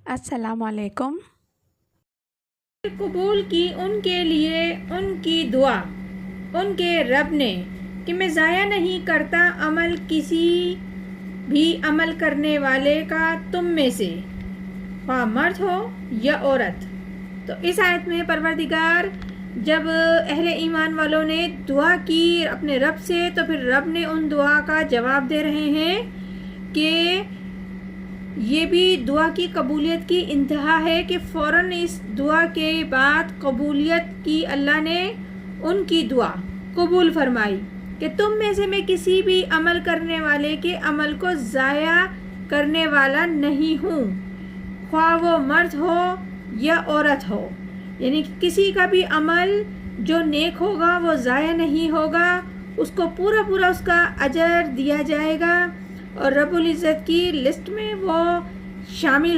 السلام علیکم۔ قبول کی ان کے لیے ان کی دعا ان کے رب نے کہ میں ضائع نہیں کرتا عمل کسی بھی عمل کرنے والے کا تم میں سے، خواہ مرد ہو یا عورت۔ تو اس آیت میں پروردگار جب اہل ایمان والوں نے دعا کی اپنے رب سے تو پھر رب نے ان دعا کا جواب دے رہے ہیں کہ یہ بھی دعا کی قبولیت کی انتہا ہے کہ فوراً اس دعا کے بعد قبولیت کی اللہ نے ان کی دعا قبول فرمائی کہ تم میں سے میں کسی بھی عمل کرنے والے کے عمل کو ضائع کرنے والا نہیں ہوں، خواہ وہ مرد ہو یا عورت ہو۔ یعنی کسی کا بھی عمل جو نیک ہوگا وہ ضائع نہیں ہوگا، اس کو پورا اس کا اجر دیا جائے گا اور رب العزت کی لسٹ میں وہ شامل